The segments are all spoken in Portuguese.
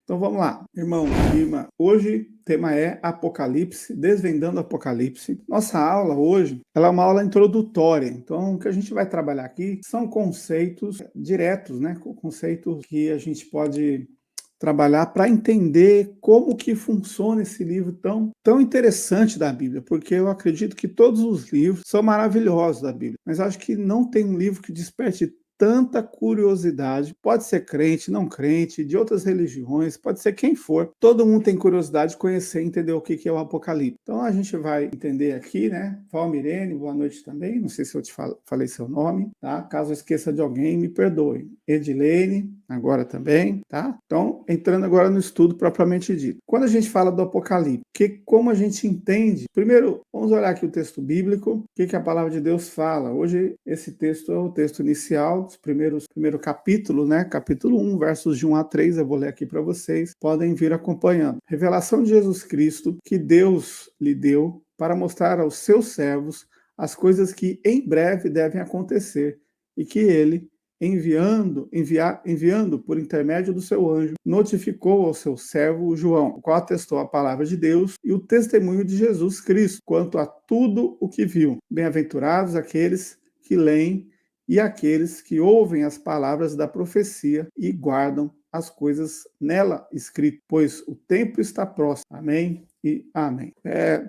Então vamos lá, irmão, irmã. Hoje o tema é Apocalipse, desvendando Apocalipse. Nossa aula hoje, ela é uma aula introdutória. Então o que a gente vai trabalhar aqui são conceitos diretos, né? Conceitos que a gente pode trabalhar para entender como que funciona esse livro tão interessante da Bíblia, porque eu acredito que todos os livros são maravilhosos da Bíblia, mas acho que não tem um livro que desperte tanta curiosidade. Pode ser crente, não crente, de outras religiões, pode ser quem for. Todo mundo tem curiosidade de conhecer e entender o que é o Apocalipse. Então a gente vai entender aqui, né? Valmirene, boa noite também. Não sei se eu te falei seu nome, tá? Caso eu esqueça de alguém, me perdoe. Edilene, agora também, tá? Então, entrando agora no estudo propriamente dito. Quando a gente fala do Apocalipse, como a gente entende? Primeiro, vamos olhar aqui o texto bíblico, o que a palavra de Deus fala. Hoje, esse texto é o texto inicial, primeiro capítulo, né? Capítulo 1, versos de 1 a 3, eu vou ler aqui para vocês, podem vir acompanhando. Revelação de Jesus Cristo, que Deus lhe deu para mostrar aos seus servos as coisas que em breve devem acontecer e que ele, enviando por intermédio do seu anjo, notificou ao seu servo João, o qual atestou a palavra de Deus e o testemunho de Jesus Cristo, quanto a tudo o que viu. Bem-aventurados aqueles que leem e aqueles que ouvem as palavras da profecia e guardam as coisas nela escritas, pois o tempo está próximo. Amém e amém.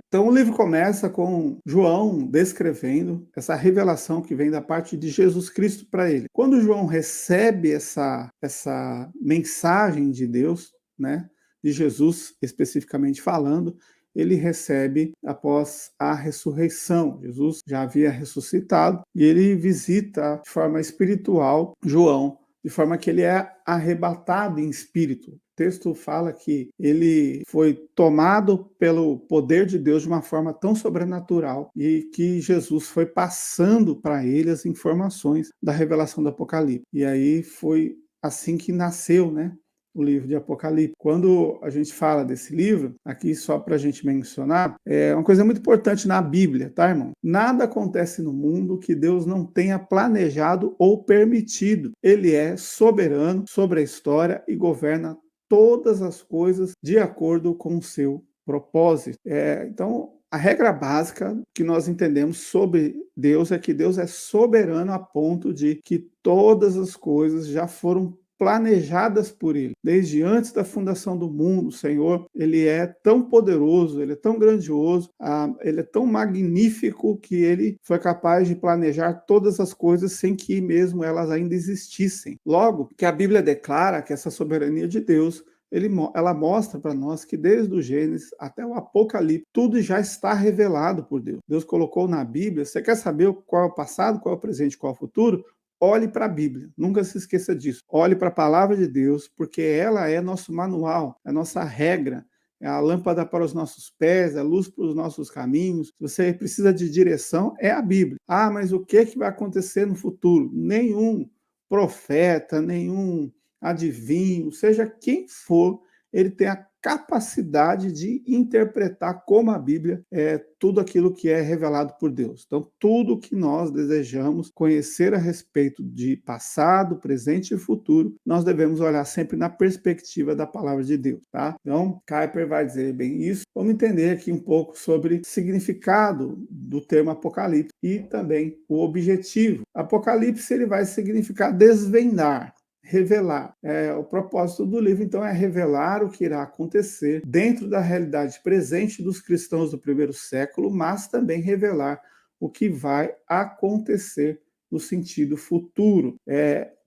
Então o livro começa com João descrevendo essa revelação que vem da parte de Jesus Cristo para ele. Quando João recebe essa mensagem de Deus, né, de Jesus especificamente falando, ele recebe após a ressurreição. Jesus já havia ressuscitado e ele visita de forma espiritual João, de forma que ele é arrebatado em espírito. O texto fala que ele foi tomado pelo poder de Deus de uma forma tão sobrenatural e que Jesus foi passando para ele as informações da revelação do Apocalipse. E aí foi assim que nasceu, né, o livro de Apocalipse. Quando a gente fala desse livro, aqui só para a gente mencionar, é uma coisa muito importante na Bíblia, tá, irmão? Nada acontece no mundo que Deus não tenha planejado ou permitido. Ele é soberano sobre a história e governa todas as coisas de acordo com o seu propósito. Então, a regra básica que nós entendemos sobre Deus é que Deus é soberano a ponto de que todas as coisas já foram planejadas por ele. Desde antes da fundação do mundo, o Senhor, ele é tão poderoso, ele é tão grandioso, ele é tão magnífico que ele foi capaz de planejar todas as coisas sem que mesmo elas ainda existissem. Logo, que a Bíblia declara que essa soberania de Deus ela mostra para nós que desde o Gênesis até o Apocalipse, tudo já está revelado por Deus. Deus colocou na Bíblia, você quer saber qual é o passado, qual é o presente, qual é o futuro? Olhe para a Bíblia, nunca se esqueça disso. Olhe para a palavra de Deus, porque ela é nosso manual, é nossa regra, é a lâmpada para os nossos pés, é a luz para os nossos caminhos. Se você precisa de direção, é a Bíblia. Ah, mas o que vai acontecer no futuro? Nenhum profeta, nenhum adivinho, seja quem for, ele tem a capacidade de interpretar como a Bíblia é tudo aquilo que é revelado por Deus. Então, tudo que nós desejamos conhecer a respeito de passado, presente e futuro, nós devemos olhar sempre na perspectiva da palavra de Deus, tá? Então, Kuyper vai dizer bem isso. Vamos entender aqui um pouco sobre o significado do termo Apocalipse e também o objetivo. Apocalipse ele vai significar desvendar, revelar. O propósito do livro, então, é revelar o que irá acontecer dentro da realidade presente dos cristãos do primeiro século, mas também revelar o que vai acontecer no sentido futuro.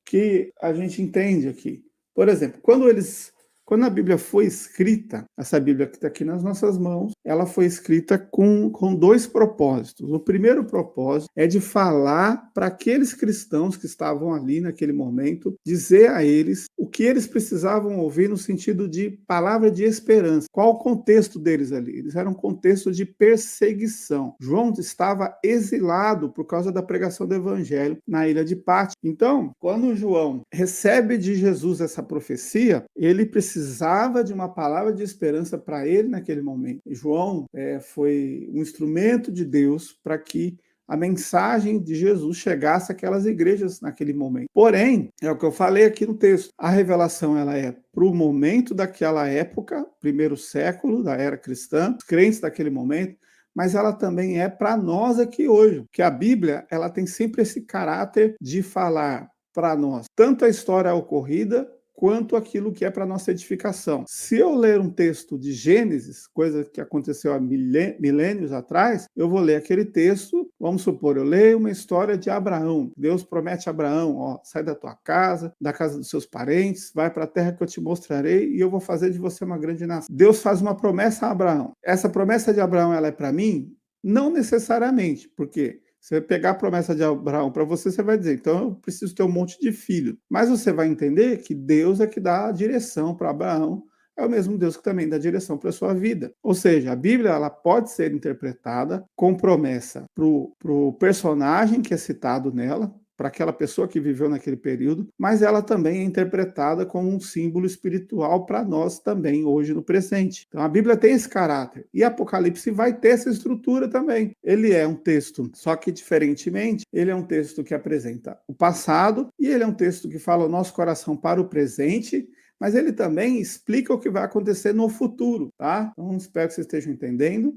Que a gente entende aqui. Por exemplo, quando a Bíblia foi escrita, essa Bíblia que está aqui nas nossas mãos, ela foi escrita com dois propósitos. O primeiro propósito é de falar para aqueles cristãos que estavam ali naquele momento, dizer a eles o que eles precisavam ouvir no sentido de palavra de esperança. Qual o contexto deles ali? Eles eram um contexto de perseguição. João estava exilado por causa da pregação do evangelho na ilha de Patmos. Então, quando João recebe de Jesus essa profecia, ele precisava de uma palavra de esperança para ele naquele momento. João foi um instrumento de Deus para que a mensagem de Jesus chegasse àquelas igrejas naquele momento. Porém, é o que eu falei aqui no texto, a revelação ela é para o momento daquela época, primeiro século da era cristã, os crentes daquele momento, mas ela também é para nós aqui hoje, que a Bíblia ela tem sempre esse caráter de falar para nós, tanto a história ocorrida, quanto aquilo que é para nossa edificação. Se eu ler um texto de Gênesis, coisa que aconteceu há milênios atrás, eu vou ler aquele texto, vamos supor, eu leio uma história de Abraão. Deus promete a Abraão, ó, sai da tua casa, da casa dos seus parentes, vai para a terra que eu te mostrarei e eu vou fazer de você uma grande nação. Deus faz uma promessa a Abraão. Essa promessa de Abraão, ela é para mim? Não necessariamente, porque você pegar a promessa de Abraão para você, você vai dizer, então eu preciso ter um monte de filho. Mas você vai entender que Deus é que dá a direção para Abraão, é o mesmo Deus que também dá direção para a sua vida. Ou seja, a Bíblia ela pode ser interpretada com promessa para o personagem que é citado nela, para aquela pessoa que viveu naquele período, mas ela também é interpretada como um símbolo espiritual para nós também, hoje no presente. Então a Bíblia tem esse caráter, e Apocalipse vai ter essa estrutura também. Ele é um texto, só que diferentemente, ele é um texto que apresenta o passado, e ele é um texto que fala o nosso coração para o presente, mas ele também explica o que vai acontecer no futuro, tá? Então, espero que vocês estejam entendendo,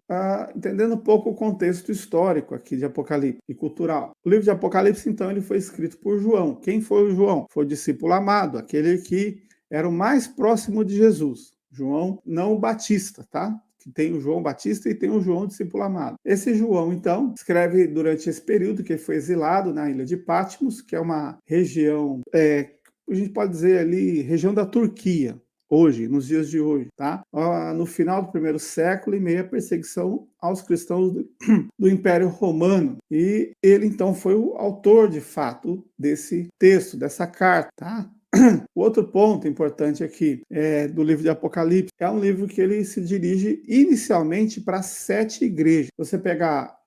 entendendo um pouco o contexto histórico aqui de Apocalipse e cultural. O livro de Apocalipse, então, ele foi escrito por João. Quem foi o João? Foi o discípulo amado, aquele que era o mais próximo de Jesus. João, não o Batista, tá? Que tem o João Batista e tem o João discípulo amado. Esse João, então, escreve durante esse período que ele foi exilado na ilha de Patmos, que é uma região a gente pode dizer ali, região da Turquia, hoje, nos dias de hoje, tá? No final do primeiro século, em meio à perseguição aos cristãos do Império Romano. E ele, então, foi o autor, de fato, desse texto, dessa carta, tá? O outro ponto importante aqui do livro de Apocalipse é um livro que ele se dirige inicialmente para 7 igrejas. Você pegar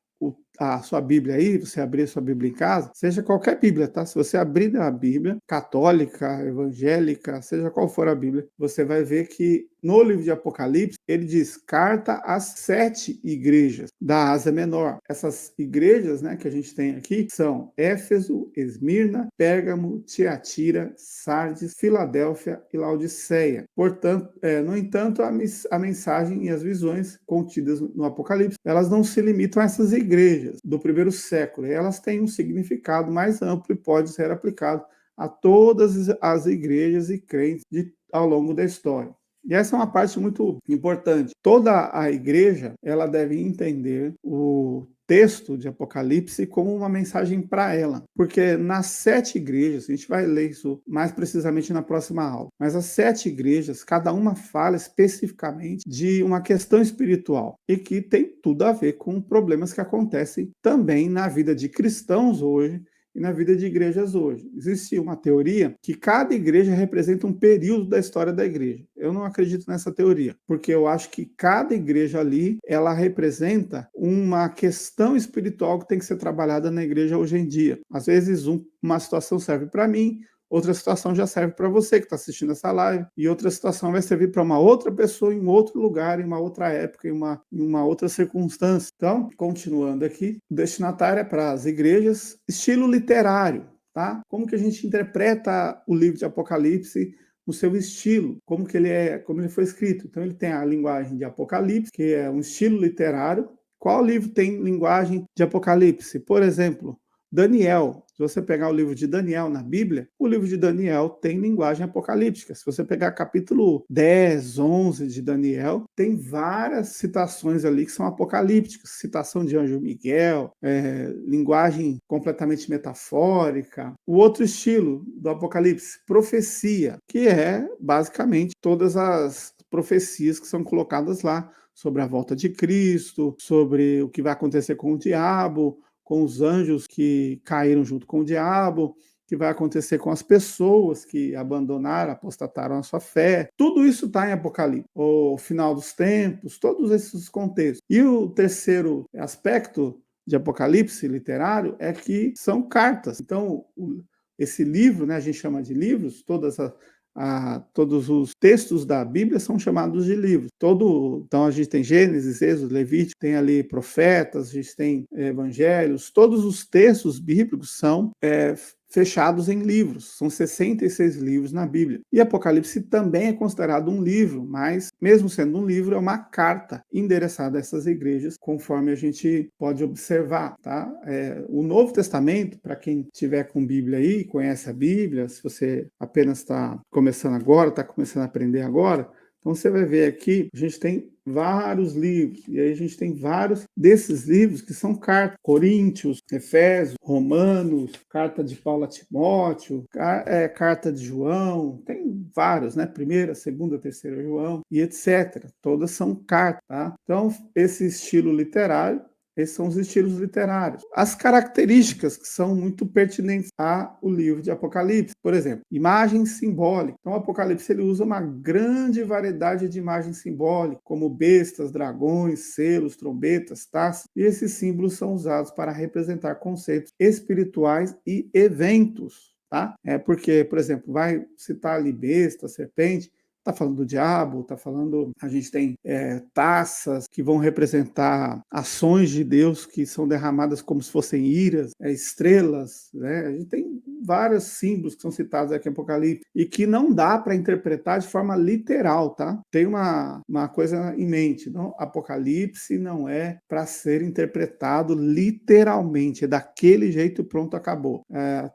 a sua Bíblia aí, você abrir a sua Bíblia em casa, seja qualquer Bíblia, tá? Se você abrir a Bíblia, católica, evangélica, seja qual for a Bíblia, você vai ver que no livro de Apocalipse, ele diz carta às 7 igrejas da Ásia Menor. Essas igrejas, né, que a gente tem aqui são Éfeso, Esmirna, Pérgamo, Tiatira, Sardes, Filadélfia e Laodiceia. Portanto, no entanto, a mensagem e as visões contidas no Apocalipse, elas não se limitam a essas igrejas do primeiro século. Elas têm um significado mais amplo e pode ser aplicado a todas as igrejas e crentes ao longo da história. E essa é uma parte muito importante. Toda a igreja, ela deve entender o texto de Apocalipse como uma mensagem para ela. Porque nas 7 igrejas, a gente vai ler isso mais precisamente na próxima aula, mas as 7 igrejas, cada uma fala especificamente de uma questão espiritual e que tem tudo a ver com problemas que acontecem também na vida de cristãos hoje e na vida de igrejas hoje. Existe uma teoria que cada igreja representa um período da história da igreja. Eu não acredito nessa teoria, porque eu acho que cada igreja ali, ela representa uma questão espiritual que tem que ser trabalhada na igreja hoje em dia. Às vezes uma situação serve para mim, outra situação já serve para você que está assistindo essa live, e outra situação vai servir para uma outra pessoa em outro lugar, em uma outra época, em uma outra circunstância. Então, continuando aqui, o destinatário é para as igrejas, estilo literário, tá? Como que a gente interpreta o livro de Apocalipse no seu estilo, como ele foi escrito. Então, ele tem a linguagem de Apocalipse, que é um estilo literário. Qual livro tem linguagem de Apocalipse? Por exemplo, Daniel. Se você pegar o livro de Daniel na Bíblia, o livro de Daniel tem linguagem apocalíptica. Se você pegar capítulo 10, 11 de Daniel, tem várias citações ali que são apocalípticas. Citação de anjo Miguel, linguagem completamente metafórica. O outro estilo do Apocalipse, profecia, que é basicamente todas as profecias que são colocadas lá sobre a volta de Cristo, sobre o que vai acontecer com o diabo, com os anjos que caíram junto com o diabo, que vai acontecer com as pessoas que abandonaram, apostataram a sua fé. Tudo isso está em Apocalipse. O final dos tempos, todos esses contextos. E o terceiro aspecto de Apocalipse literário é que são cartas. Então, esse livro, né, a gente chama de livros, todas todos os textos da Bíblia são chamados de livros. Então a gente tem Gênesis, Êxodo, Levítico, tem ali profetas, a gente tem evangelhos, todos os textos bíblicos são fechados em livros. São 66 livros na Bíblia. E Apocalipse também é considerado um livro, mas, mesmo sendo um livro, é uma carta endereçada a essas igrejas, conforme a gente pode observar. Tá? O Novo Testamento, para quem tiver com Bíblia aí, conhece a Bíblia, se você apenas está começando agora, está começando a aprender agora, então você vai ver aqui, a gente tem vários livros, e aí a gente tem vários desses livros que são cartas, Coríntios, Efésios, Romanos, carta de Paulo a Timóteo, carta de João, tem vários, né? Primeira, segunda, terceira João, e etc. Todas são cartas, tá? Então, esse estilo literário, esses são os estilos literários. As características que são muito pertinentes ao livro de Apocalipse. Por exemplo, imagem simbólica. Então, o Apocalipse ele usa uma grande variedade de imagens simbólicas, como bestas, dragões, selos, trombetas, taças. E esses símbolos são usados para representar conceitos espirituais e eventos. Tá? Porque, por exemplo, vai citar ali besta, serpente, está falando do diabo, está falando. A gente tem taças que vão representar ações de Deus que são derramadas como se fossem iras, estrelas, né? A gente tem vários símbolos que são citados aqui em Apocalipse e que não dá para interpretar de forma literal, tá? Tem uma coisa em mente, não? Apocalipse não é para ser interpretado literalmente, é daquele jeito, pronto, acabou.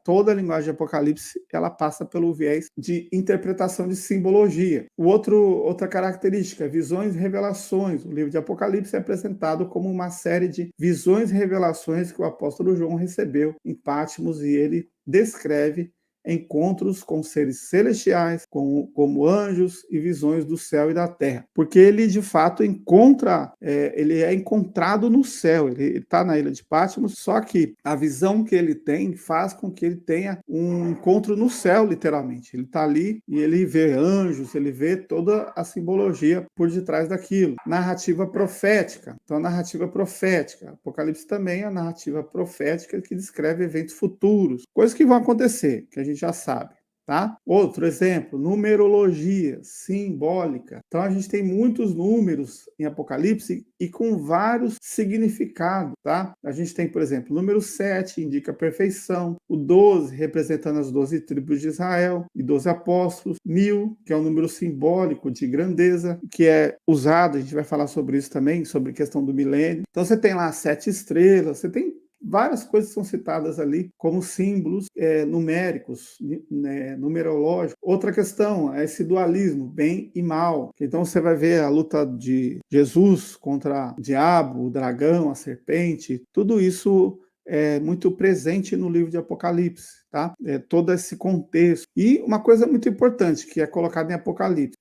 Toda a linguagem de Apocalipse ela passa pelo viés de interpretação de simbologia. Outra característica, visões e revelações. O livro de Apocalipse é apresentado como uma série de visões e revelações que o apóstolo João recebeu em Patmos e ele descreve encontros com seres celestiais, como anjos e visões do céu e da terra. Porque ele, de fato, ele é encontrado no céu, ele está na ilha de Patmos, só que a visão que ele tem faz com que ele tenha um encontro no céu, literalmente. Ele está ali e ele vê anjos, ele vê toda a simbologia por detrás daquilo. Narrativa profética. Então, narrativa profética. Apocalipse também é a narrativa profética que descreve eventos futuros, coisas que vão acontecer, que a gente já sabe, tá? Outro exemplo, numerologia simbólica. Então a gente tem muitos números em Apocalipse e com vários significados, tá? A gente tem, por exemplo, o número 7 indica perfeição, o 12 representando as 12 tribos de Israel e 12 apóstolos, 1000, que é um número simbólico de grandeza, que é usado, a gente vai falar sobre isso também, sobre a questão do milênio. Então você tem lá 7 estrelas, você tem várias coisas são citadas ali como símbolos numéricos, numerológicos. Outra questão é esse dualismo, bem e mal. Então você vai ver a luta de Jesus contra o diabo, o dragão, a serpente. Tudo isso é muito presente no livro de Apocalipse, tá? Todo esse contexto. E uma coisa muito importante que é colocada em Apocalipse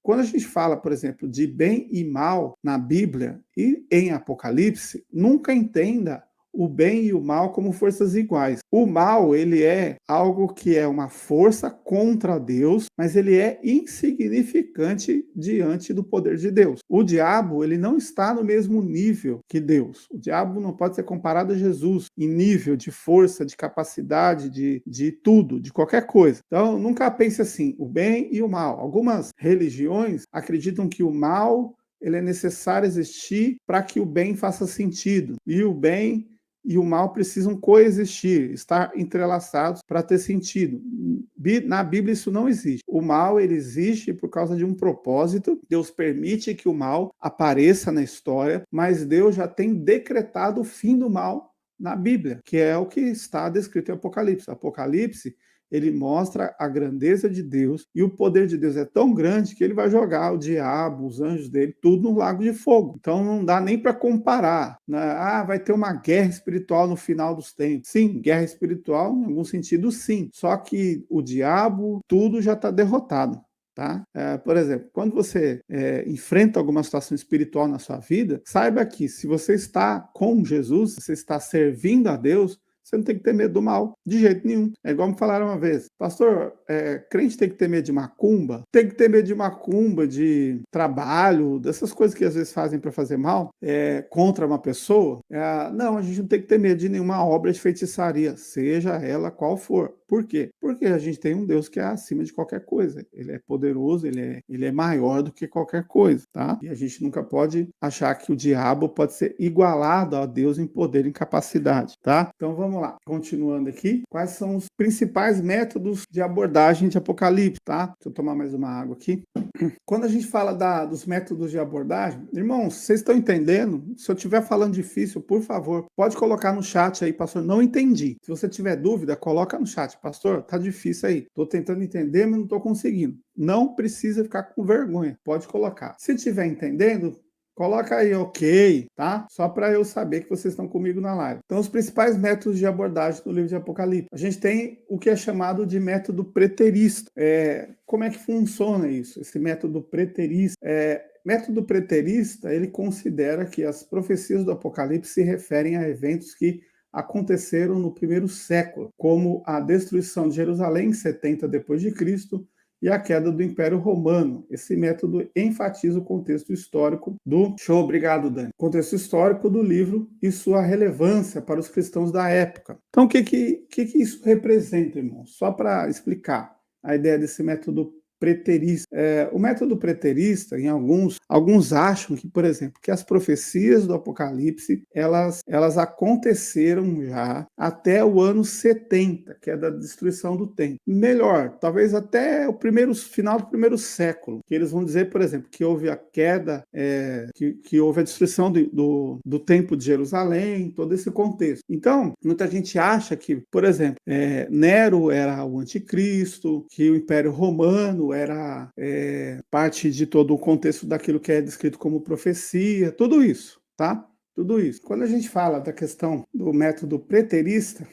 quando a gente fala, por exemplo, de bem e mal na Bíblia e em Apocalipse, nunca entenda o bem e o mal como forças iguais. O mal, ele é algo que é uma força contra Deus, mas ele é insignificante diante do poder de Deus. O diabo, ele não está no mesmo nível que Deus. O diabo não pode ser comparado a Jesus em nível de força, de capacidade, de tudo, de qualquer coisa. Então, nunca pense assim, o bem e o mal. Algumas religiões acreditam que o mal ele é necessário existir para que o bem faça sentido. E o bem e o mal precisam coexistir, estar entrelaçados para ter sentido. Na Bíblia isso não existe. O mal ele existe por causa de um propósito. Deus permite que o mal apareça na história, mas Deus já tem decretado o fim do mal na Bíblia, que é o que está descrito em Apocalipse. Apocalipse ele mostra a grandeza de Deus e o poder de Deus é tão grande que ele vai jogar o diabo, os anjos dele, tudo no lago de fogo. Então não dá nem para comparar, né? Vai ter uma guerra espiritual no final dos tempos. Sim, guerra espiritual em algum sentido sim, só que o diabo, tudo já está derrotado. Tá? Por exemplo, quando você enfrenta alguma situação espiritual na sua vida, saiba que se você está com Jesus, você está servindo a Deus, Você não tem que ter medo do mal, de jeito nenhum. É igual me falaram uma vez, pastor, crente tem que ter medo de macumba? Tem que ter medo de macumba, de trabalho, dessas coisas que às vezes fazem para fazer mal, contra uma pessoa? Não, a gente não tem que ter medo de nenhuma obra de feitiçaria, seja ela qual for. Por quê? Porque a gente tem um Deus que é acima de qualquer coisa. Ele é poderoso, ele é maior do que qualquer coisa, tá? E a gente nunca pode achar que o diabo pode ser igualado a Deus em poder e em capacidade, tá? Então vamos lá, continuando aqui. Quais são os principais métodos de abordagem de Apocalipse, tá? Deixa eu tomar mais uma água aqui. Quando a gente fala dos métodos de abordagem, irmãos, vocês estão entendendo? Se eu estiver falando difícil, por favor, pode colocar no chat aí, pastor, não entendi. Se você tiver dúvida, coloca no chat, pastor, tá difícil aí. Tô tentando entender, mas não tô conseguindo. Não precisa ficar com vergonha, pode colocar. Se estiver entendendo, coloca aí, ok, tá? Só para eu saber que vocês estão comigo na live. Então, os principais métodos de abordagem do livro de Apocalipse. A gente tem o que é chamado de método preterista. Como é que funciona isso? Esse método preterista. Método preterista, ele considera que as profecias do Apocalipse se referem a eventos que aconteceram no primeiro século, como a destruição de Jerusalém em 70 depois de Cristo, e a queda do Império Romano. Esse método enfatiza o contexto histórico do... Show, obrigado, Dani. Contexto histórico do livro e sua relevância para os cristãos da época. Então, o que isso representa, irmão? Só para explicar a ideia desse método preterista. O método preterista, em alguns acham que, por exemplo, que as profecias do Apocalipse, elas aconteceram já até o ano 70, que é da destruição do templo. Melhor, talvez até o final do primeiro século, que eles vão dizer, por exemplo, que houve a queda, que houve a destruição do templo de Jerusalém, todo esse contexto. Então, muita gente acha que, por exemplo, Nero era o anticristo, que o Império Romano era parte de todo o contexto daquilo que é descrito como profecia, tudo isso, tá? Tudo isso. Quando a gente fala da questão do método preterista,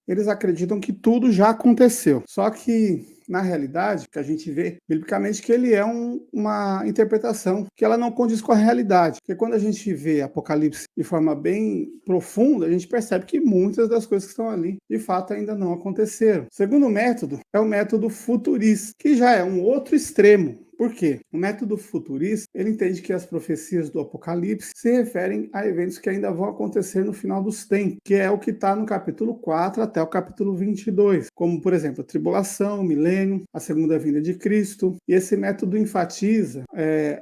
eles acreditam que tudo já aconteceu. Só que, na realidade, que a gente vê biblicamente que ele é uma interpretação que ela não condiz com a realidade. Porque quando a gente vê Apocalipse de forma bem profunda, a gente percebe que muitas das coisas que estão ali, de fato, ainda não aconteceram. O segundo método é o método futurista, que já é um outro extremo. Por quê? O método futurista, ele entende que as profecias do Apocalipse se referem a eventos que ainda vão acontecer no final dos tempos, que é o que está no capítulo 4 até o capítulo 22, como, por exemplo, a tribulação, o milênio, a segunda vinda de Cristo. E esse método enfatiza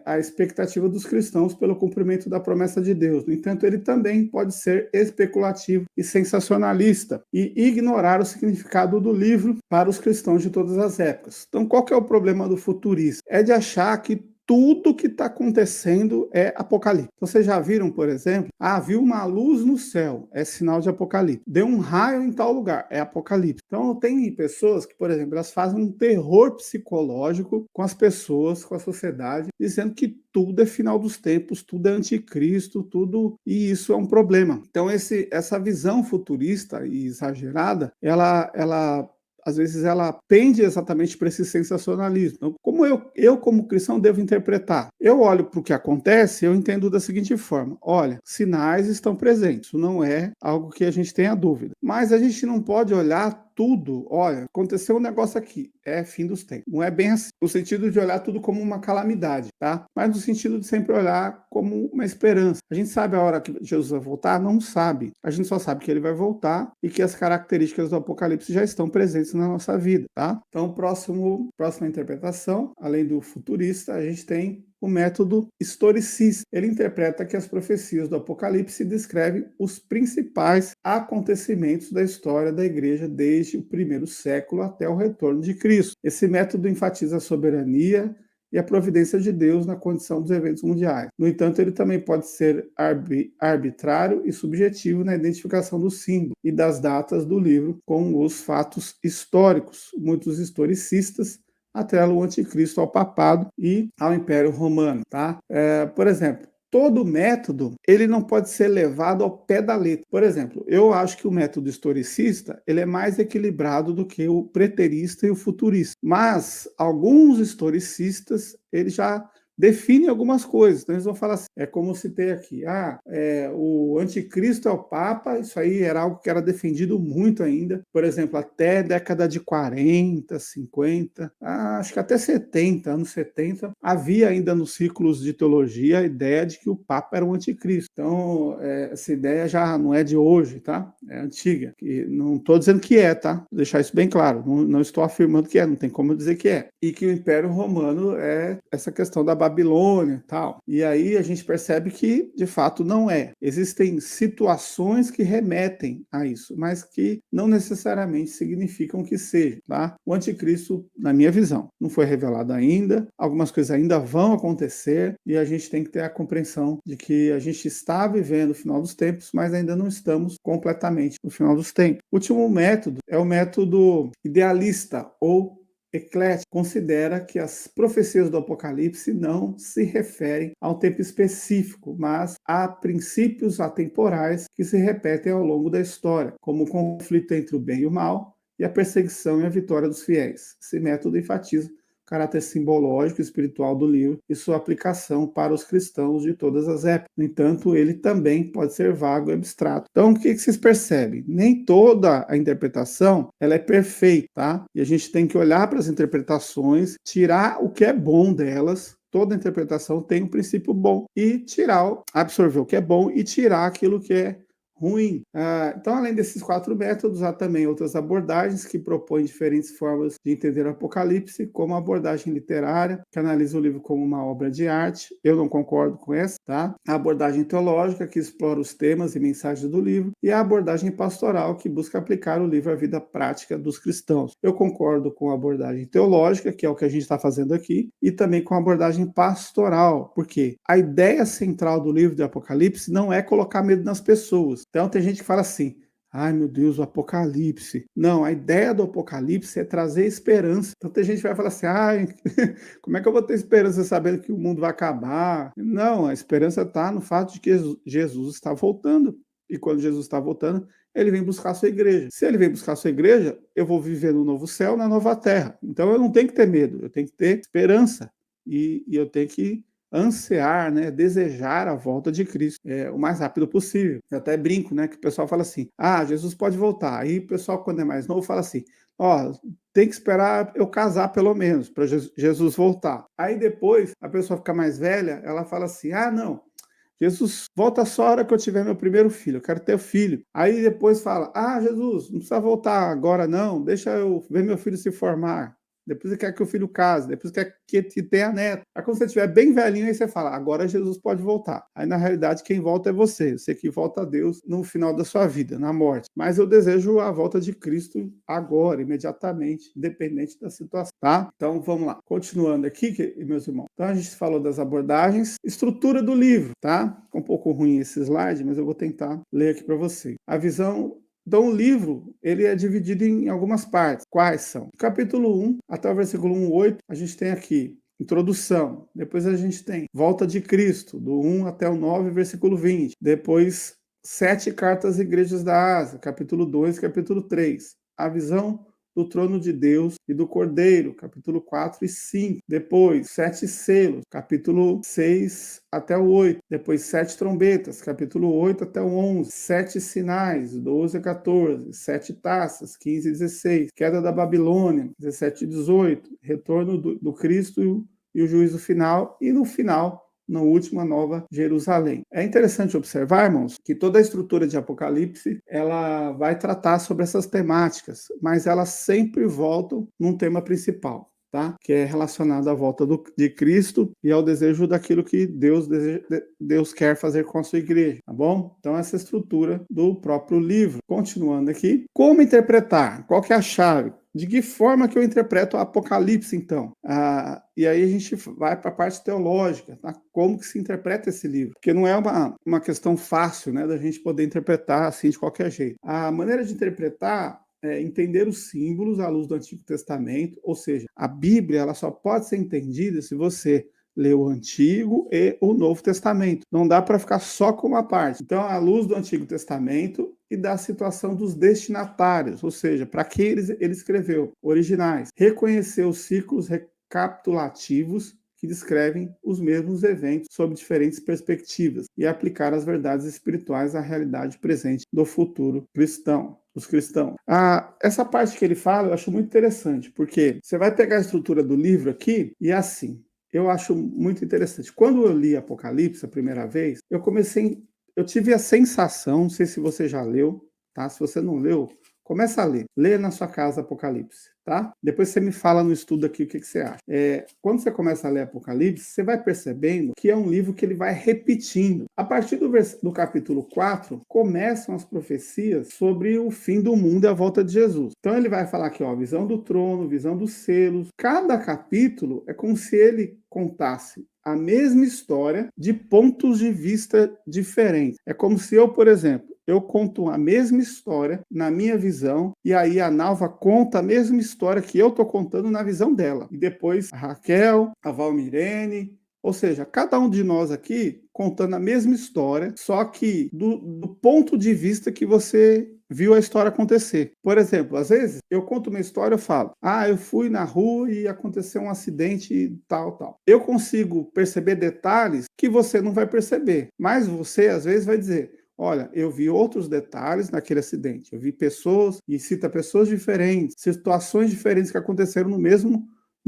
a expectativa dos cristãos pelo cumprimento da promessa de Deus. No entanto, ele também pode ser especulativo e sensacionalista e ignorar o significado do livro para os cristãos de todas as épocas. Então, qual que é o problema do futurista? É de achar que tudo que está acontecendo é Apocalipse. Vocês já viram, por exemplo, viu uma luz no céu, é sinal de Apocalipse. Deu um raio em tal lugar, é Apocalipse. Então tem pessoas que, por exemplo, elas fazem um terror psicológico com as pessoas, com a sociedade, dizendo que tudo é final dos tempos, tudo é anticristo, tudo, e isso é um problema. Então essa visão futurista e exagerada, ela às vezes ela pende exatamente para esse sensacionalismo. Então, como eu como cristão devo interpretar? Eu olho para o que acontece, eu entendo da seguinte forma: olha, sinais estão presentes, isso não é algo que a gente tenha dúvida. Mas a gente não pode olhar tudo, olha, aconteceu um negócio aqui, é fim dos tempos. Não é bem assim, no sentido de olhar tudo como uma calamidade, tá? Mas no sentido de sempre olhar como uma esperança. A gente sabe a hora que Jesus vai voltar? Não sabe. A gente só sabe que ele vai voltar e que as características do Apocalipse já estão presentes na nossa vida, tá? Então, próxima interpretação, além do futurista, a gente tem o método historicista. Ele interpreta que as profecias do Apocalipse descrevem os principais acontecimentos da história da igreja desde o primeiro século até o retorno de Cristo. Esse método enfatiza a soberania e a providência de Deus na condição dos eventos mundiais. No entanto, ele também pode ser arbitrário e subjetivo na identificação do símbolo e das datas do livro com os fatos históricos. Muitos historicistas atrelam o anticristo ao papado e ao Império Romano, tá? Por exemplo, todo método ele não pode ser levado ao pé da letra. Por exemplo, eu acho que o método historicista ele é mais equilibrado do que o preterista e o futurista. Mas alguns historicistas eles já definem algumas coisas. Então eles vão falar assim, é como citei aqui, o anticristo é o Papa, isso aí era algo que era defendido muito ainda, por exemplo, até década de 40, 50, acho que até 70, anos 70, havia ainda nos círculos de teologia a ideia de que o Papa era o anticristo. Então, essa ideia já não é de hoje, tá? É antiga. E não estou dizendo que é, tá? Vou deixar isso bem claro. Não estou afirmando que é, não tem como eu dizer que é. E que o Império Romano é essa questão da Babilônia e tal. E aí a gente percebe que, de fato, não é. Existem situações que remetem a isso, mas que não necessariamente significam que seja, tá? O anticristo, na minha visão, não foi revelado ainda. Algumas coisas ainda vão acontecer e a gente tem que ter a compreensão de que a gente está vivendo o final dos tempos, mas ainda não estamos completamente no final dos tempos. O último método é o método idealista ou eclético. Considera que as profecias do Apocalipse não se referem a um tempo específico, mas a princípios atemporais que se repetem ao longo da história, como o conflito entre o bem e o mal e a perseguição e a vitória dos fiéis. Esse método enfatiza caráter simbológico e espiritual do livro e sua aplicação para os cristãos de todas as épocas. No entanto, ele também pode ser vago e abstrato. Então, o que vocês percebem? Nem toda a interpretação ela é perfeita, tá? E a gente tem que olhar para as interpretações, tirar o que é bom delas. Toda interpretação tem um princípio bom e absorver o que é bom e tirar aquilo que é ruim. Então, além desses 4 métodos, há também outras abordagens que propõem diferentes formas de entender o Apocalipse, como a abordagem literária, que analisa o livro como uma obra de arte. Eu não concordo com essa, tá? A abordagem teológica, que explora os temas e mensagens do livro, e a abordagem pastoral, que busca aplicar o livro à vida prática dos cristãos. Eu concordo com a abordagem teológica, que é o que a gente está fazendo aqui, e também com a abordagem pastoral, porque a ideia central do livro de Apocalipse não é colocar medo nas pessoas. Então tem gente que fala assim, ai meu Deus, o Apocalipse. Não, a ideia do Apocalipse é trazer esperança. Então tem gente que vai falar assim, ai, como é que eu vou ter esperança sabendo que o mundo vai acabar? Não, a esperança está no fato de que Jesus está voltando. E quando Jesus está voltando, ele vem buscar a sua igreja. Se ele vem buscar a sua igreja, eu vou viver no novo céu, na nova terra. Então eu não tenho que ter medo, eu tenho que ter esperança. E eu tenho que ansiar, né, desejar a volta de Cristo o mais rápido possível. Eu até brinco, né, que o pessoal fala assim, Jesus pode voltar. Aí o pessoal, quando é mais novo, fala assim, tem que esperar eu casar pelo menos, para Jesus voltar. Aí depois, a pessoa fica mais velha, ela fala assim, não, Jesus volta só a hora que eu tiver meu primeiro filho, eu quero ter filho. Aí depois fala, Jesus, não precisa voltar agora não, deixa eu ver meu filho se formar. Depois você quer que o filho case, depois quer que tenha neto. Aí quando você estiver bem velhinho, aí você fala, agora Jesus pode voltar. Aí na realidade quem volta é você que volta a Deus no final da sua vida, na morte. Mas eu desejo a volta de Cristo agora, imediatamente, independente da situação, tá? Então vamos lá. Continuando aqui, meus irmãos. Então a gente falou das abordagens, estrutura do livro, tá? Ficou um pouco ruim esse slide, mas eu vou tentar ler aqui para você. A visão. Então, o livro ele é dividido em algumas partes. Quais são? Do capítulo 1 até o versículo 1:8, a gente tem aqui introdução. Depois a gente tem volta de Cristo, do 1 até o 9, versículo 20. Depois, 7 cartas às igrejas da Ásia, capítulo 2, capítulo 3. A visão do trono de Deus e do Cordeiro, capítulo 4 e 5. Depois, 7 selos, capítulo 6 até o 8. Depois, 7 trombetas, capítulo 8 até o 11. 7 sinais, 12 a 14. 7 taças, 15 e 16. Queda da Babilônia, 17 e 18. Retorno do Cristo e o juízo final. E no final, no último, a Nova Jerusalém. É interessante observar, irmãos, que toda a estrutura de Apocalipse, ela vai tratar sobre essas temáticas, mas elas sempre voltam num tema principal, tá? Que é relacionado à volta de Cristo e ao desejo daquilo que Deus quer fazer com a sua igreja, tá bom? Então essa é a estrutura do próprio livro. Continuando aqui, como interpretar? Qual que é a chave? De que forma que eu interpreto o Apocalipse, então? E aí a gente vai para a parte teológica, tá? Como que se interpreta esse livro? Porque não é uma questão fácil, né, da gente poder interpretar assim de qualquer jeito. A maneira de interpretar é entender os símbolos à luz do Antigo Testamento, ou seja, a Bíblia ela só pode ser entendida se você lê o Antigo e o Novo Testamento. Não dá para ficar só com uma parte. Então, à luz do Antigo Testamento e da situação dos destinatários, ou seja, para quem ele escreveu, originais. Reconhecer os ciclos recapitulativos que descrevem os mesmos eventos sob diferentes perspectivas e aplicar as verdades espirituais à realidade presente do futuro cristão. Os cristãos. Essa parte que ele fala eu acho muito interessante, porque você vai pegar a estrutura do livro aqui e assim, eu acho muito interessante. Quando eu li Apocalipse a primeira vez, eu tive a sensação, não sei se você já leu, tá? Se você não leu, começa a ler. Leia na sua casa Apocalipse, tá? Depois você me fala no estudo aqui o que você acha. Quando você começa a ler Apocalipse, você vai percebendo que é um livro que ele vai repetindo. A partir do capítulo 4, começam as profecias sobre o fim do mundo e a volta de Jesus. Então ele vai falar aqui, ó, visão do trono, visão dos selos. Cada capítulo é como se ele contasse a mesma história de pontos de vista diferentes. É como se eu, por exemplo, eu conto a mesma história na minha visão, e aí a Nalva conta a mesma história que eu estou contando na visão dela. E depois a Raquel, a Valmirene, ou seja, cada um de nós aqui contando a mesma história, só que do ponto de vista que você viu a história acontecer. Por exemplo, às vezes eu conto uma história, eu falo, eu fui na rua e aconteceu um acidente e tal. Eu consigo perceber detalhes que você não vai perceber, mas você às vezes vai dizer, olha, eu vi outros detalhes naquele acidente, eu vi pessoas, e cita pessoas diferentes, situações diferentes que aconteceram no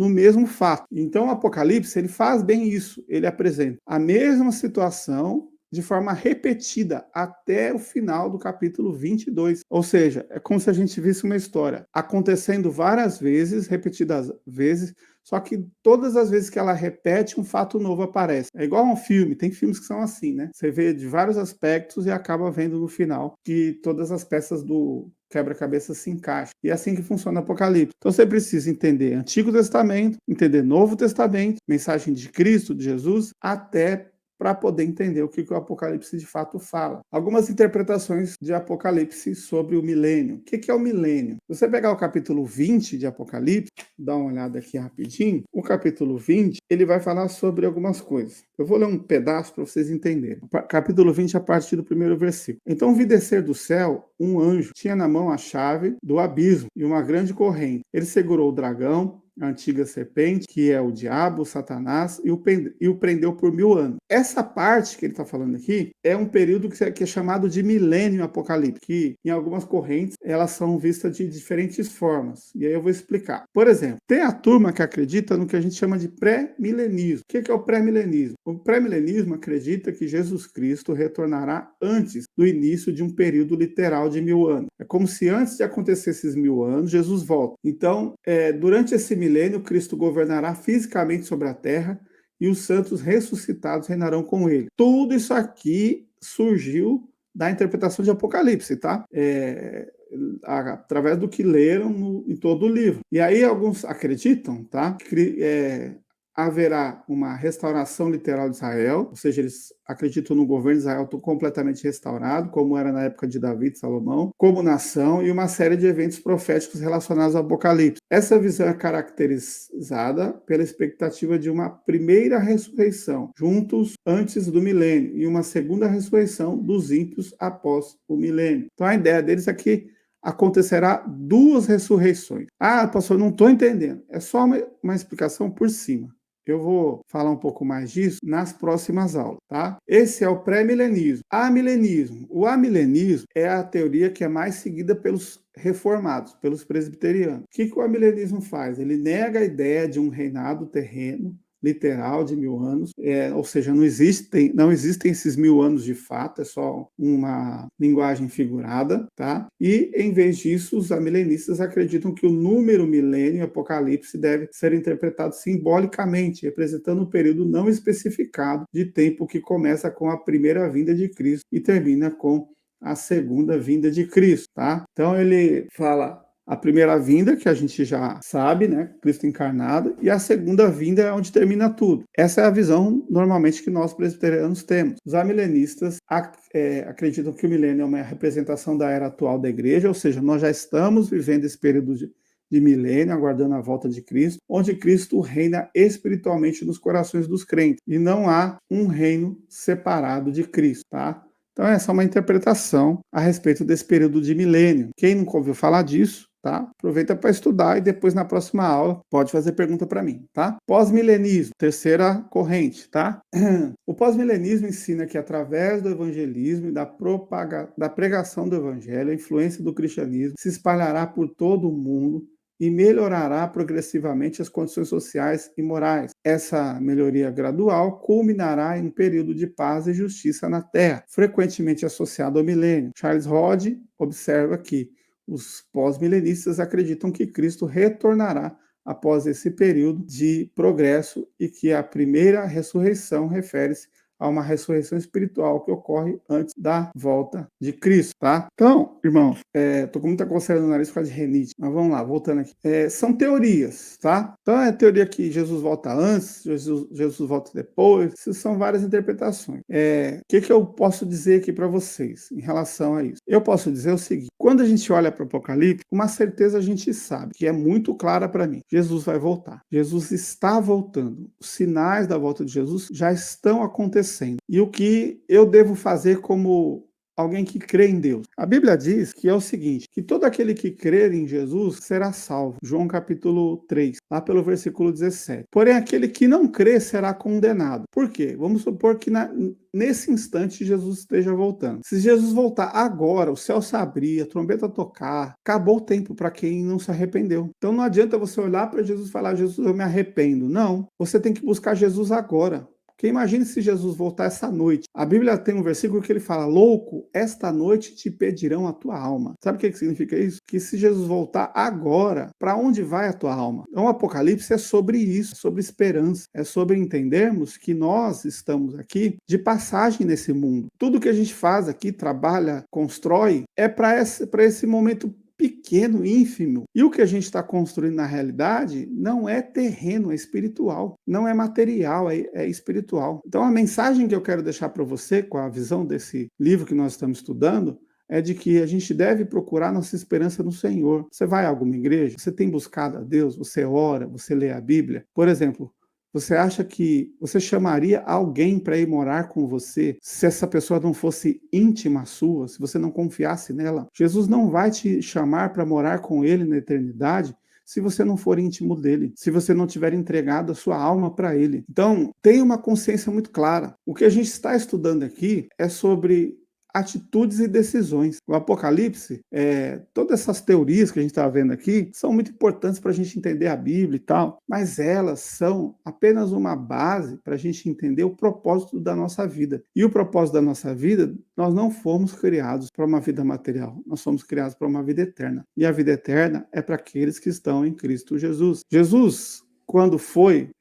mesmo fato. Então o Apocalipse, ele faz bem isso, ele apresenta a mesma situação de forma repetida até o final do capítulo 22. Ou seja, é como se a gente visse uma história acontecendo várias vezes, repetidas vezes, só que todas as vezes que ela repete, um fato novo aparece. É igual a um filme, tem filmes que são assim, né? Você vê de vários aspectos e acaba vendo no final que todas as peças do quebra-cabeça se encaixam. E é assim que funciona o Apocalipse. Então você precisa entender Antigo Testamento, entender Novo Testamento, mensagem de Cristo, de Jesus, até para poder entender o que o Apocalipse de fato fala. Algumas interpretações de Apocalipse sobre o milênio. O que é o milênio? Se você pegar o capítulo 20 de Apocalipse, dá uma olhada aqui rapidinho, o capítulo 20, ele vai falar sobre algumas coisas. Eu vou ler um pedaço para vocês entenderem. Capítulo 20, a partir do primeiro versículo. Então vi descer do céu um anjo, tinha na mão a chave do abismo e uma grande corrente. Ele segurou o dragão, a antiga serpente, que é o diabo, o Satanás, e o prendeu por 1000 anos. Essa parte que ele está falando aqui é um período que é chamado de milênio apocalíptico, que em algumas correntes elas são vistas de diferentes formas. E aí eu vou explicar. Por exemplo, tem a turma que acredita no que a gente chama de pré-milenismo. O que é o pré-milenismo? O pré-milenismo acredita que Jesus Cristo retornará antes do início de um período literal de 1000 anos. É como se antes de acontecer esses 1000 anos, Jesus volta. Então, durante esse milênio, Cristo governará fisicamente sobre a terra e os santos ressuscitados reinarão com ele. Tudo isso aqui surgiu da interpretação de Apocalipse, tá? Através do que leram em todo o livro. E aí alguns acreditam, tá? Que haverá uma restauração literal de Israel, ou seja, eles acreditam no governo de Israel completamente restaurado, como era na época de Davi e Salomão, como nação, e uma série de eventos proféticos relacionados ao Apocalipse. Essa visão é caracterizada pela expectativa de uma primeira ressurreição, juntos antes do milênio, e uma segunda ressurreição dos ímpios após o milênio. Então a ideia deles é que acontecerá 2 ressurreições. Pastor, não estou entendendo. É só uma explicação por cima. Eu vou falar um pouco mais disso nas próximas aulas, tá? Esse é o pré-milenismo. Amilenismo. O amilenismo é a teoria que é mais seguida pelos reformados, pelos presbiterianos. O que o amilenismo faz? Ele nega a ideia de um reinado terreno literal de 1000 anos, ou seja, não existem esses 1000 anos de fato, é só uma linguagem figurada, tá? E em vez disso, os amilenistas acreditam que o número milênio, Apocalipse, deve ser interpretado simbolicamente, representando um período não especificado de tempo que começa com a primeira vinda de Cristo e termina com a segunda vinda de Cristo, tá? Então ele fala a primeira vinda, que a gente já sabe, né? Cristo encarnado, e a segunda vinda é onde termina tudo. Essa é a visão, normalmente, que nós presbiterianos temos. Os amilenistas acreditam que o milênio é uma representação da era atual da igreja, ou seja, nós já estamos vivendo esse período de milênio, aguardando a volta de Cristo, onde Cristo reina espiritualmente nos corações dos crentes, e não há um reino separado de Cristo, tá? Então essa é uma interpretação a respeito desse período de milênio. Quem nunca ouviu falar disso, tá? Aproveita para estudar e depois na próxima aula pode fazer pergunta para mim, tá? Pós-milenismo, terceira corrente, tá? O pós-milenismo ensina que através do evangelismo e da pregação do evangelho, a influência do cristianismo se espalhará por todo o mundo e melhorará progressivamente as condições sociais e morais. Essa melhoria gradual culminará em um período de paz e justiça na Terra, frequentemente associado ao milênio. Charles Hodge observa que os pós-milenistas acreditam que Cristo retornará após esse período de progresso e que a primeira ressurreição refere-se a uma ressurreição espiritual que ocorre antes da volta de Cristo, tá? Então, irmãos, tô com muita coceira no nariz por causa de renite, mas vamos lá, voltando aqui. São teorias, tá? Então, é teoria que Jesus volta antes, Jesus volta depois, isso são várias interpretações. O que eu posso dizer aqui para vocês em relação a isso? Eu posso dizer o seguinte, quando a gente olha para o Apocalipse, uma certeza a gente sabe, que é muito clara para mim, Jesus vai voltar. Jesus está voltando. Os sinais da volta de Jesus já estão acontecendo. E o que eu devo fazer como alguém que crê em Deus? A Bíblia diz que é o seguinte, que todo aquele que crer em Jesus será salvo. João capítulo 3, lá pelo versículo 17. Porém, aquele que não crê será condenado. Por quê? Vamos supor que nesse instante Jesus esteja voltando. Se Jesus voltar agora, o céu se abrir, a trombeta tocar, acabou o tempo para quem não se arrependeu. Então não adianta você olhar para Jesus e falar, Jesus, eu me arrependo. Não, você tem que buscar Jesus agora. Porque imagine se Jesus voltar essa noite. A Bíblia tem um versículo que ele fala, louco, esta noite te pedirão a tua alma. Sabe o que significa isso? Que se Jesus voltar agora, para onde vai a tua alma? Então o Apocalipse é sobre isso, sobre esperança. É sobre entendermos que nós estamos aqui de passagem nesse mundo. Tudo que a gente faz aqui, trabalha, constrói, é para esse momento pequeno, ínfimo. E o que a gente está construindo na realidade não é terreno, é espiritual. Não é material, é espiritual. Então a mensagem que eu quero deixar para você, com a visão desse livro que nós estamos estudando, é de que a gente deve procurar nossa esperança no Senhor. Você vai a alguma igreja? Você tem buscado a Deus? Você ora? Você lê a Bíblia? Por exemplo, você acha que você chamaria alguém para ir morar com você se essa pessoa não fosse íntima sua, se você não confiasse nela? Jesus não vai te chamar para morar com ele na eternidade se você não for íntimo dele, se você não tiver entregado a sua alma para ele. Então, tenha uma consciência muito clara. O que a gente está estudando aqui é sobre atitudes e decisões. O Apocalipse, todas essas teorias que a gente está vendo aqui, são muito importantes para a gente entender a Bíblia e tal, mas elas são apenas uma base para a gente entender o propósito da nossa vida. E o propósito da nossa vida, nós não fomos criados para uma vida material, nós somos criados para uma vida eterna. E a vida eterna é para aqueles que estão em Cristo Jesus. Jesus, quando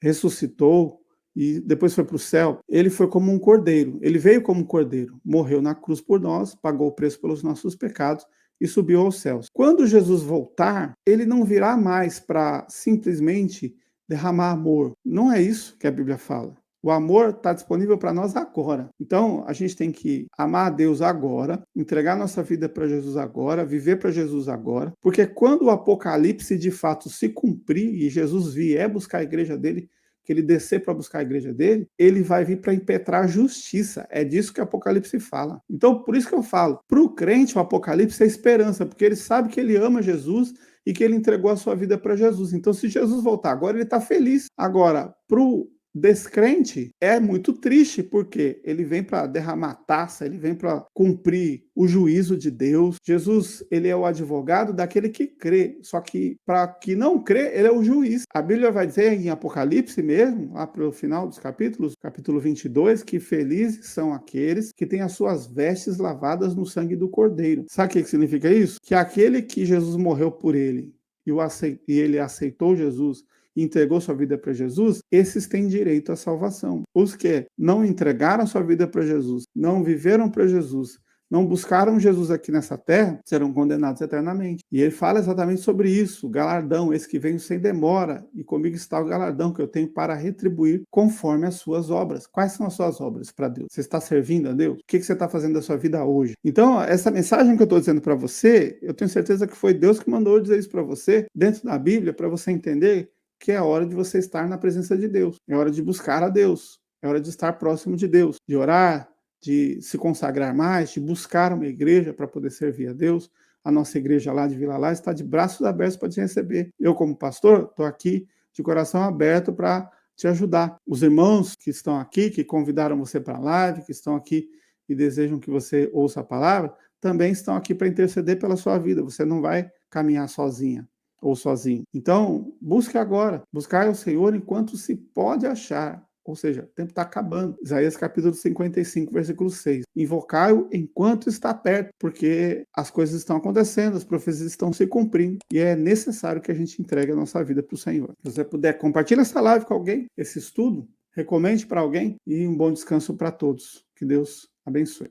ressuscitou, e depois foi para o céu, ele foi como um cordeiro, ele veio como um cordeiro, morreu na cruz por nós, pagou o preço pelos nossos pecados e subiu aos céus. Quando Jesus voltar, ele não virá mais para simplesmente derramar amor. Não é isso que a Bíblia fala. O amor está disponível para nós agora. Então, a gente tem que amar a Deus agora, entregar nossa vida para Jesus agora, viver para Jesus agora, porque quando o Apocalipse de fato se cumprir e Jesus vier buscar a igreja dele, que ele descer para buscar a igreja dele, ele vai vir para impetrar a justiça. É disso que o Apocalipse fala. Então, por isso que eu falo, para o crente, o Apocalipse é esperança, porque ele sabe que ele ama Jesus e que ele entregou a sua vida para Jesus. Então, se Jesus voltar agora, ele está feliz. Agora, para o descrente é muito triste, porque ele vem para derramar taça, ele vem para cumprir o juízo de Deus. Jesus, ele é o advogado daquele que crê, só que para que não crê, ele é o juiz. A Bíblia vai dizer em Apocalipse mesmo, lá para o final dos capítulos, capítulo 22, que felizes são aqueles que têm as suas vestes lavadas no sangue do Cordeiro. Sabe o que significa isso? Que aquele que Jesus morreu por ele e ele aceitou Jesus, entregou sua vida para Jesus, esses têm direito à salvação. Os que não entregaram sua vida para Jesus, não viveram para Jesus, não buscaram Jesus aqui nessa terra, serão condenados eternamente. E ele fala exatamente sobre isso, o galardão, esse que vem sem demora, e comigo está o galardão que eu tenho para retribuir conforme as suas obras. Quais são as suas obras para Deus? Você está servindo a Deus? O que você está fazendo da sua vida hoje? Então, essa mensagem que eu estou dizendo para você, eu tenho certeza que foi Deus que mandou eu dizer isso para você, dentro da Bíblia, para você entender que é a hora de você estar na presença de Deus, é hora de buscar a Deus, é hora de estar próximo de Deus, de orar, de se consagrar mais, de buscar uma igreja para poder servir a Deus, a nossa igreja lá de Vila Lá está de braços abertos para te receber. Eu, como pastor, estou aqui de coração aberto para te ajudar. Os irmãos que estão aqui, que convidaram você para a live, que estão aqui e desejam que você ouça a palavra, também estão aqui para interceder pela sua vida. Você não vai caminhar sozinha ou sozinho. Então, busque agora. Buscar o Senhor enquanto se pode achar. Ou seja, o tempo está acabando. Isaías capítulo 55, versículo 6. Invocai-o enquanto está perto, porque as coisas estão acontecendo, as profecias estão se cumprindo, e é necessário que a gente entregue a nossa vida para o Senhor. Se você puder, compartilhe essa live com alguém, esse estudo, recomende para alguém, e um bom descanso para todos. Que Deus abençoe.